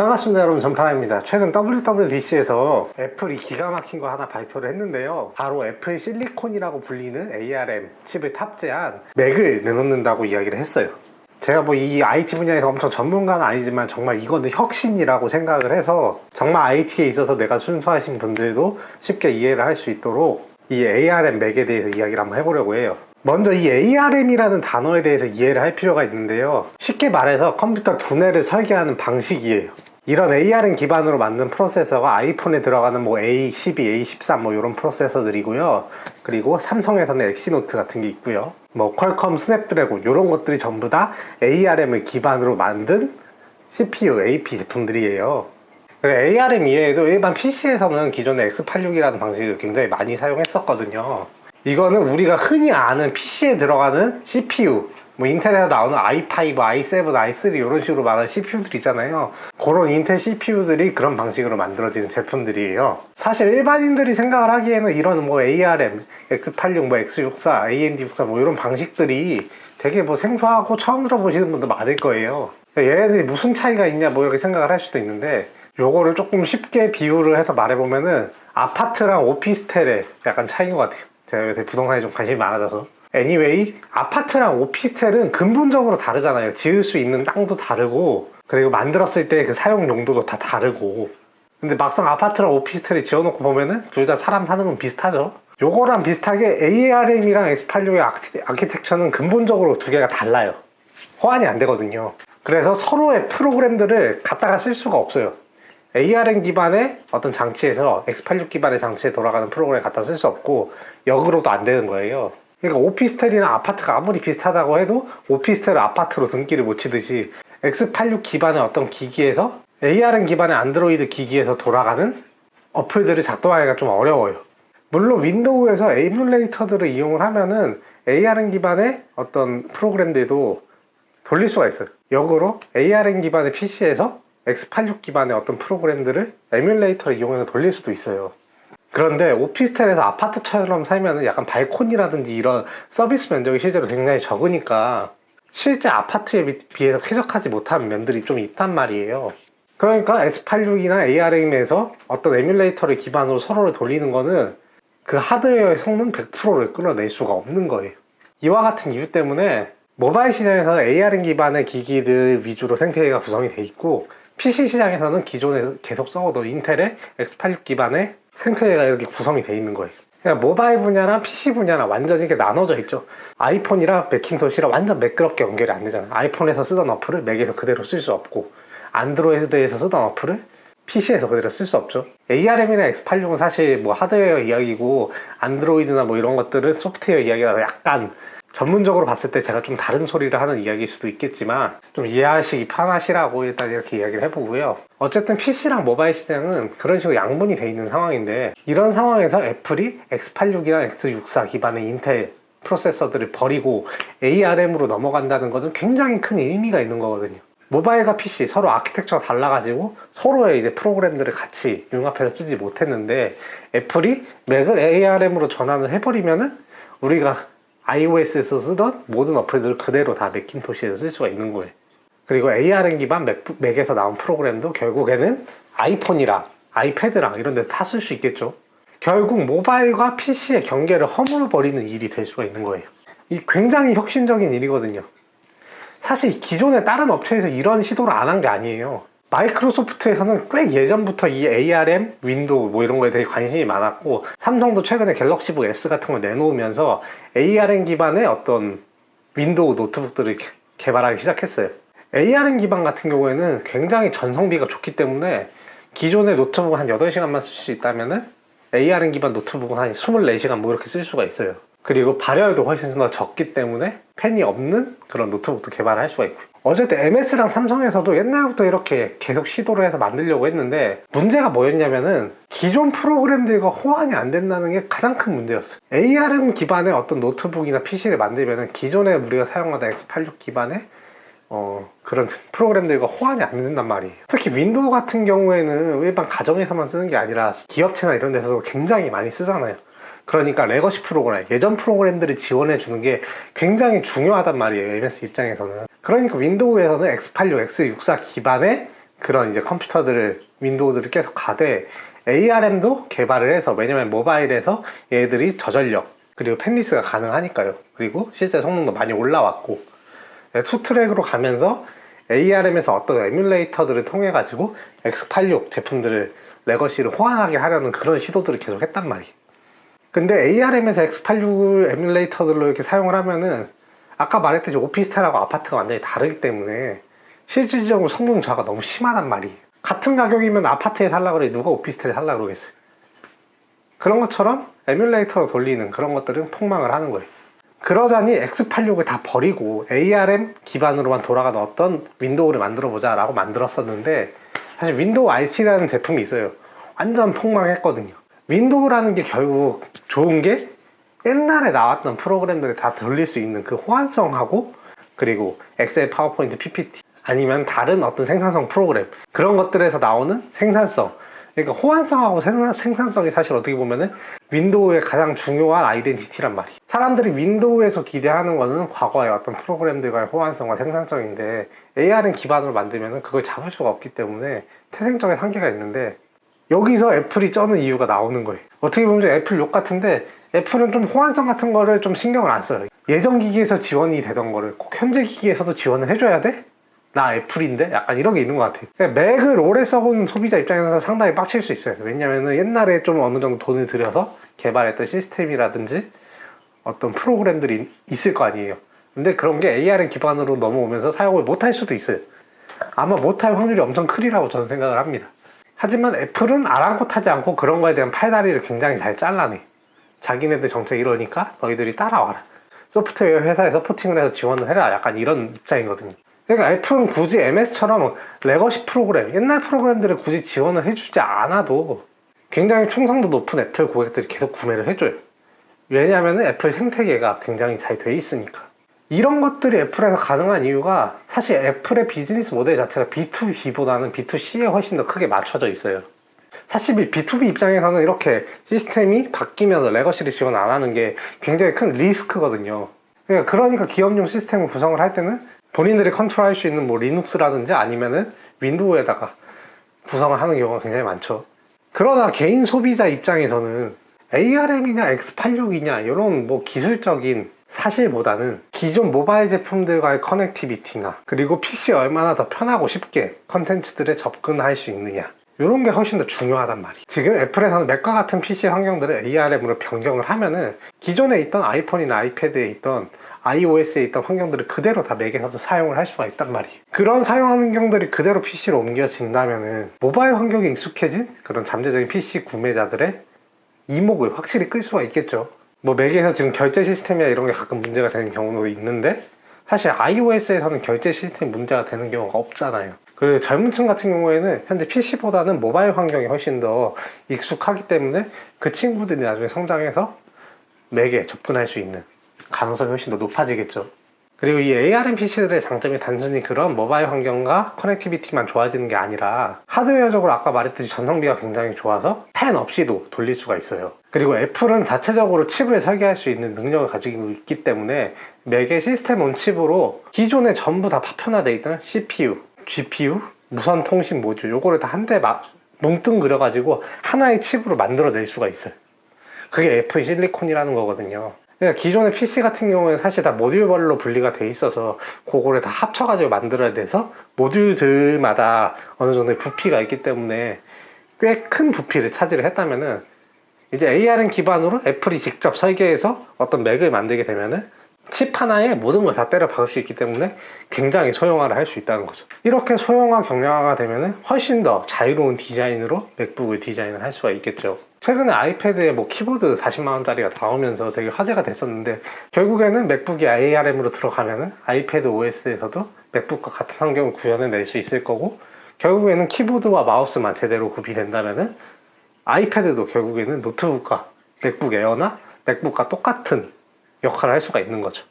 반갑습니다 여러분, 전파라입니다. 최근 WWDC에서 애플이 기가 막힌 거 하나 발표를 했는데요, 바로 애플 실리콘이라고 불리는 ARM 칩을 탑재한 맥을 내놓는다고 이야기를 했어요. 제가 뭐 이 IT 분야에서 엄청 전문가는 아니지만 정말 이거는 혁신이라고 생각을 해서, 정말 IT에 있어서 내가 순수하신 분들도 쉽게 이해를 할 수 있도록 이 ARM 맥에 대해서 이야기를 한번 해보려고 해요. 먼저 이 ARM이라는 단어에 대해서 이해를 할 필요가 있는데요, 쉽게 말해서 컴퓨터 두뇌를 설계하는 방식이에요. 이런 ARM 기반으로 만든 프로세서가 아이폰에 들어가는 뭐 A12, A13 뭐 이런 프로세서들이고요. 그리고 삼성에서는 엑시노트 같은 게 있고요. 뭐 퀄컴 스냅드래곤 이런 것들이 전부 다 ARM을 기반으로 만든 CPU, AP 제품들이에요. ARM 이외에도 일반 PC에서는 기존의 X86이라는 방식을 굉장히 많이 사용했었거든요. 이거는 우리가 흔히 아는 PC에 들어가는 CPU, 뭐 인텔에서 나오는 i5, i7, i3 이런 식으로 말하는 CPU들 있잖아요. 그런 인텔 CPU들이 그런 방식으로 만들어지는 제품들이에요. 사실 일반인들이 생각을 하기에는 이런 뭐 ARM, X86, 뭐 X64, AMD64 뭐 이런 방식들이 되게 뭐 생소하고 처음 들어보시는 분도 많을 거예요. 얘네들이 무슨 차이가 있냐 뭐 이렇게 생각을 할 수도 있는데, 요거를 조금 쉽게 비유를 해서 말해보면은 아파트랑 오피스텔의 약간 차이인 것 같아요. 제가 요새 부동산에 좀 관심이 많아져서. anyway, 아파트랑 오피스텔은 근본적으로 다르잖아요. 지을 수 있는 땅도 다르고, 그리고 만들었을 때 그 사용 용도도 다 다르고. 근데 막상 아파트랑 오피스텔을 지어놓고 보면은 둘 다 사람 사는 건 비슷하죠. 요거랑 비슷하게 ARM이랑 X86의 아키텍처는 근본적으로 두 개가 달라요. 호환이 안 되거든요. 그래서 서로의 프로그램들을 갖다가 쓸 수가 없어요. ARM 기반의 어떤 장치에서 X86 기반의 장치에 돌아가는 프로그램을 갖다 쓸 수 없고, 역으로도 안 되는 거예요. 그러니까 오피스텔이나 아파트가 아무리 비슷하다고 해도 오피스텔을 아파트로 등기를 못 치듯이 X86 기반의 어떤 기기에서 ARM 기반의 안드로이드 기기에서 돌아가는 어플들을 작동하기가 좀 어려워요. 물론 윈도우에서 에뮬레이터들을 이용을 하면은 ARM 기반의 어떤 프로그램들도 돌릴 수가 있어요. 역으로 ARM 기반의 PC에서 X86 기반의 어떤 프로그램들을 에뮬레이터를 이용해서 돌릴 수도 있어요. 그런데 오피스텔에서 아파트처럼 살면 약간 발코니라든지 이런 서비스 면적이 실제로 굉장히 적으니까 실제 아파트에 비해서 쾌적하지 못한 면들이 좀 있단 말이에요. 그러니까 X86이나 ARM에서 어떤 에뮬레이터를 기반으로 서로를 돌리는 거는 그 하드웨어의 성능 100%를 끌어낼 수가 없는 거예요. 이와 같은 이유 때문에 모바일 시장에서는 ARM 기반의 기기들 위주로 생태계가 구성이 돼 있고, PC 시장에서는 기존에 계속 써오던 인텔의 X86 기반의 생태계가 이렇게 구성이 돼 있는 거예요. 그러니까 모바일 분야랑 PC 분야랑 완전히 이렇게 나눠져 있죠. 아이폰이랑 맥킨토시랑 완전 매끄럽게 연결이 안 되잖아요. 아이폰에서 쓰던 어플을 맥에서 그대로 쓸 수 없고, 안드로이드에서 쓰던 어플을 PC에서 그대로 쓸 수 없죠. ARM이나 X86은 사실 뭐 하드웨어 이야기고, 안드로이드나 뭐 이런 것들은 소프트웨어 이야기라서 약간 전문적으로 봤을 때 제가 좀 다른 소리를 하는 이야기일 수도 있겠지만, 좀 이해하시기 편하시라고 일단 이렇게 이야기를 해보고요. 어쨌든 PC랑 모바일 시장은 그런 식으로 양분이 돼 있는 상황인데, 이런 상황에서 애플이 X86이랑 X64 기반의 인텔 프로세서들을 버리고 ARM으로 넘어간다는 것은 굉장히 큰 의미가 있는 거거든요. 모바일과 PC 서로 아키텍처가 달라가지고 서로의 이제 프로그램들을 같이 융합해서 쓰지 못했는데, 애플이 맥을 ARM으로 전환을 해버리면은 우리가 iOS에서 쓰던 모든 어플들을 그대로 다 맥킨토시에서 쓸 수가 있는 거예요. 그리고 ARM 기반 맥에서 나온 프로그램도 결국에는 아이폰이랑 아이패드랑 이런 데 다 쓸 수 있겠죠. 결국 모바일과 PC의 경계를 허물어 버리는 일이 될 수가 있는 거예요. 이 굉장히 혁신적인 일이거든요. 사실 기존의 다른 업체에서 이런 시도를 안 한 게 아니에요. 마이크로소프트에서는 꽤 예전부터 이 ARM, 윈도우 뭐 이런 거에 되게 관심이 많았고, 삼성도 최근에 갤럭시북 S 같은 걸 내놓으면서 ARM 기반의 어떤 윈도우 노트북들을 개발하기 시작했어요. ARM 기반 같은 경우에는 굉장히 전성비가 좋기 때문에 기존의 노트북은 한 8시간만 쓸 수 있다면은 ARM 기반 노트북은 한 24시간 뭐 이렇게 쓸 수가 있어요. 그리고 발열도 훨씬 더 적기 때문에 팬이 없는 그런 노트북도 개발할 수가 있고요. 어쨌든 MS랑 삼성에서도 옛날부터 이렇게 계속 시도를 해서 만들려고 했는데, 문제가 뭐였냐면은 기존 프로그램들과 호환이 안 된다는 게 가장 큰 문제였어요. ARM 기반의 어떤 노트북이나 PC를 만들면은 기존에 우리가 사용하던 X86 기반의 그런 프로그램들과 호환이 안 된단 말이에요. 특히 윈도우 같은 경우에는 일반 가정에서만 쓰는 게 아니라 기업체나 이런 데서도 굉장히 많이 쓰잖아요. 그러니까 레거시 프로그램, 예전 프로그램들을 지원해 주는 게 굉장히 중요하단 말이에요, MS 입장에서는. 그러니까 윈도우에서는 X86, X64 기반의 그런 이제 컴퓨터들을 윈도우들을 계속 가되 ARM도 개발을 해서, 왜냐면 모바일에서 얘들이 저전력 그리고 펜리스가 가능하니까요. 그리고 실제 성능도 많이 올라왔고 투트랙으로 가면서 ARM에서 어떤 에뮬레이터들을 통해 가지고 X86 제품들을 레거시를 호환하게 하려는 그런 시도들을 계속 했단 말이에요. 근데 ARM에서 X86 에뮬레이터들로 이렇게 사용을 하면은 아까 말했듯이 오피스텔하고 아파트가 완전히 다르기 때문에 실질적으로 성능 저하가 너무 심하단 말이에요. 같은 가격이면 아파트에 살라 그래 누가 오피스텔에 살라 그러겠어요. 그런 것처럼 에뮬레이터로 돌리는 그런 것들은 폭망을 하는 거예요. 그러자니 X86을 다 버리고 ARM 기반으로만 돌아가는 어떤 윈도우를 만들어 보자 라고 만들었었는데, 사실 윈도우 RT라는 제품이 있어요. 완전 폭망했거든요. 윈도우라는 게 결국 좋은 게 옛날에 나왔던 프로그램들을 다 돌릴 수 있는 그 호환성하고, 그리고 엑셀, 파워포인트, PPT 아니면 다른 어떤 생산성 프로그램, 그런 것들에서 나오는 생산성, 그러니까 호환성하고 생산성이 사실 어떻게 보면은 윈도우의 가장 중요한 아이덴티티란 말이에요. 사람들이 윈도우에서 기대하는 거는 과거의 어떤 프로그램들과의 호환성과 생산성인데, ARM 기반으로 만들면은 그걸 잡을 수가 없기 때문에 태생적인 한계가 있는데, 여기서 애플이 쩌는 이유가 나오는 거예요. 어떻게 보면 애플 욕 같은데, 애플은 좀 호환성 같은 거를 좀 신경을 안 써요. 예전 기기에서 지원이 되던 거를 꼭 현재 기기에서도 지원을 해줘야 돼? 나 애플인데? 약간 이런 게 있는 것 같아요. 그러니까 맥을 오래 써본 소비자 입장에서 상당히 빡칠 수 있어요. 왜냐면은 옛날에 좀 어느 정도 돈을 들여서 개발했던 시스템이라든지 어떤 프로그램들이 있을 거 아니에요. 근데 그런 게 ARM 기반으로 넘어오면서 사용을 못할 수도 있어요. 아마 못할 확률이 엄청 크리라고 저는 생각을 합니다. 하지만 애플은 아랑곳하지 않고 그런 거에 대한 팔다리를 굉장히 잘 잘라내. 자기네들 정책 이러니까 너희들이 따라와라. 소프트웨어 회사에서 포팅을 해서 지원을 해라. 약간 이런 입장이거든요. 그러니까 애플은 굳이 MS처럼 레거시 프로그램, 옛날 프로그램들을 굳이 지원을 해주지 않아도 굉장히 충성도 높은 애플 고객들이 계속 구매를 해줘요. 왜냐하면 애플 생태계가 굉장히 잘 돼 있으니까. 이런 것들이 애플에서 가능한 이유가, 사실 애플의 비즈니스 모델 자체가 B2B보다는 B2C에 훨씬 더 크게 맞춰져 있어요. 사실 B2B 입장에서는 이렇게 시스템이 바뀌면서 레거시를 지원 안 하는 게 굉장히 큰 리스크거든요. 그러니까 기업용 시스템을 구성을 할 때는 본인들이 컨트롤할 수 있는 뭐 리눅스라든지 아니면은 윈도우에다가 구성을 하는 경우가 굉장히 많죠. 그러나 개인 소비자 입장에서는 ARM이냐 X86이냐 이런 뭐 기술적인 사실보다는 기존 모바일 제품들과의 커넥티비티나, 그리고 PC에 얼마나 더 편하고 쉽게 컨텐츠들에 접근할 수 있느냐, 이런 게 훨씬 더 중요하단 말이에요. 지금 애플에서는 맥과 같은 PC 환경들을 ARM으로 변경을 하면은 기존에 있던 아이폰이나 아이패드에 있던 iOS에 있던 환경들을 그대로 다 맥에서도 사용을 할 수가 있단 말이에요. 그런 사용 환경들이 그대로 PC로 옮겨진다면은 모바일 환경에 익숙해진 그런 잠재적인 PC 구매자들의 이목을 확실히 끌 수가 있겠죠. 뭐 맥에서 지금 결제 시스템이나 이런 게 가끔 문제가 되는 경우도 있는데, 사실 iOS에서는 결제 시스템 문제가 되는 경우가 없잖아요. 그리고 젊은 층 같은 경우에는 현재 PC보다는 모바일 환경이 훨씬 더 익숙하기 때문에 그 친구들이 나중에 성장해서 맥에 접근할 수 있는 가능성이 훨씬 더 높아지겠죠. 그리고 이 ARM PC들의 장점이 단순히 그런 모바일 환경과 커넥티비티만 좋아지는 게 아니라 하드웨어적으로 아까 말했듯이 전성비가 굉장히 좋아서 펜 없이도 돌릴 수가 있어요. 그리고 애플은 자체적으로 칩을 설계할 수 있는 능력을 가지고 있기 때문에 맥의 시스템 온 칩으로 기존에 전부 다 파편화되어 있던 CPU, GPU, 무선 통신 모듈 요거를 다 한 대 뭉뚱그려가지고 하나의 칩으로 만들어낼 수가 있어요. 그게 애플 실리콘이라는 거거든요. 그러니까 기존의 PC 같은 경우에는 사실 다 모듈별로 분리가 돼 있어서 그거를 다 합쳐가지고 만들어야 돼서 모듈들마다 어느 정도의 부피가 있기 때문에 꽤 큰 부피를 차지를 했다면은, 이제 ARM 기반으로 애플이 직접 설계해서 어떤 맥을 만들게 되면은 칩 하나에 모든 걸 다 때려 박을 수 있기 때문에 굉장히 소형화를 할 수 있다는 거죠. 이렇게 소형화 경량화가 되면은 훨씬 더 자유로운 디자인으로 맥북을 디자인을 할 수가 있겠죠. 최근에 아이패드에 뭐 키보드 40만원짜리가 나오면서 되게 화제가 됐었는데, 결국에는 맥북이 ARM으로 들어가면은 아이패드 OS에서도 맥북과 같은 환경을 구현해낼 수 있을 거고, 결국에는 키보드와 마우스만 제대로 구비된다면은 아이패드도 결국에는 노트북과 맥북 에어나 맥북과 똑같은 역할을 할 수가 있는 거죠.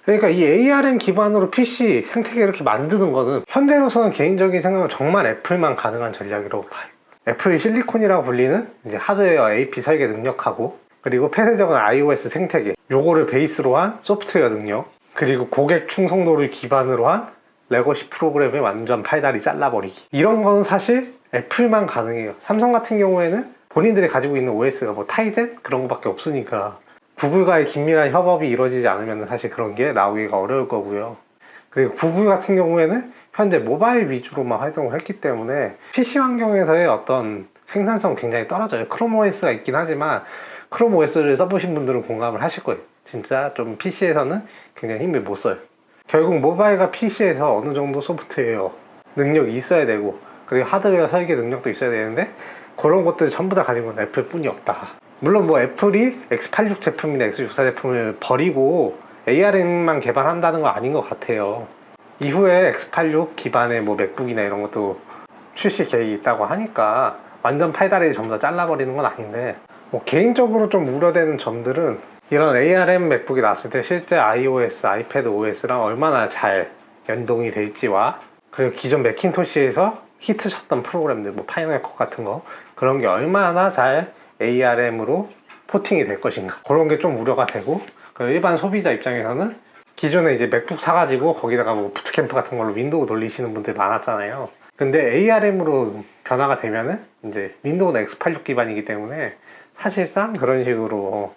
그러니까 이 ARM 기반으로 PC 생태계 이렇게 만드는 거는 현재로서는 개인적인 생각은 정말 애플만 가능한 전략이라고 봐요. 애플 실리콘이라고 불리는 이제 하드웨어 AP 설계 능력하고, 그리고 폐쇄적인 iOS 생태계 요거를 베이스로 한 소프트웨어 능력, 그리고 고객 충성도를 기반으로 한 레거시 프로그램에 완전 팔다리 잘라버리기. 이런 건 사실 애플만 가능해요. 삼성 같은 경우에는 본인들이 가지고 있는 OS가 뭐 타이젠? 그런 거밖에 없으니까 구글과의 긴밀한 협업이 이루어지지 않으면 사실 그런 게 나오기가 어려울 거고요. 그리고 구글 같은 경우에는 현재 모바일 위주로만 활동을 했기 때문에 PC 환경에서의 어떤 생산성 굉장히 떨어져요. 크롬 OS가 있긴 하지만 크롬 OS를 써보신 분들은 공감을 하실 거예요. 진짜 좀 PC에서는 굉장히 힘을 못 써요. 결국 모바일과 PC에서 어느 정도 소프트웨어 능력이 있어야 되고 그리고 하드웨어 설계 능력도 있어야 되는데 그런 것들 전부 다 가진 건 애플 뿐이 없다. 물론 뭐 애플이 X86 제품이나 X64 제품을 버리고 ARM만 개발한다는 건 아닌 것 같아요. 이후에 X86 기반의 뭐 맥북이나 이런 것도 출시 계획이 있다고 하니까 완전 팔다리를 전부 다 잘라버리는 건 아닌데 뭐 개인적으로 좀 우려되는 점들은 이런 ARM 맥북이 나왔을 때 실제 iOS, 아이패드 OS랑 얼마나 잘 연동이 될지와 그리고 기존 매킨토시에서 히트쳤던 프로그램들 뭐 파이널 컷 같은 거 그런 게 얼마나 잘 ARM으로 포팅이 될 것인가 그런 게 좀 우려가 되고 일반 소비자 입장에서는 기존에 이제 맥북 사가지고 거기다가 뭐 부트캠프 같은 걸로 윈도우 돌리시는 분들 많았잖아요. 근데 ARM으로 변화가 되면은 이제 윈도우는 X86 기반이기 때문에 사실상 그런 식으로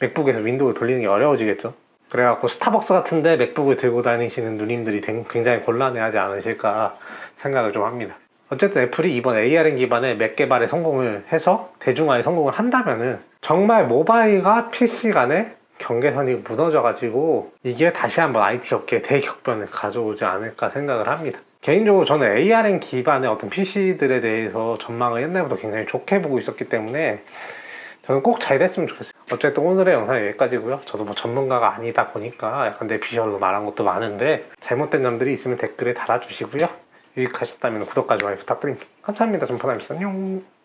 맥북에서 윈도우를 돌리는 게 어려워지겠죠. 그래갖고 스타벅스 같은데 맥북을 들고 다니시는 누님들이 굉장히 곤란해하지 않으실까 생각을 좀 합니다. 어쨌든 애플이 이번 ARM 기반의 맥 개발에 성공을 해서 대중화에 성공을 한다면은 정말 모바일과 PC 간의 경계선이 무너져가지고 이게 다시 한번 IT 업계에 대격변을 가져오지 않을까 생각을 합니다. 개인적으로 저는 ARM 기반의 어떤 PC들에 대해서 전망을 옛날부터 굉장히 좋게 보고 있었기 때문에 저는 꼭 잘 됐으면 좋겠어요. 어쨌든 오늘의 영상은 여기까지고요. 저도 뭐 전문가가 아니다 보니까 약간 내 비주얼로 말한 것도 많은데 잘못된 점들이 있으면 댓글에 달아주시고요. 유익하셨다면 구독과 좋아요 부탁드립니다. 감사합니다. 전파남입니다. 안녕.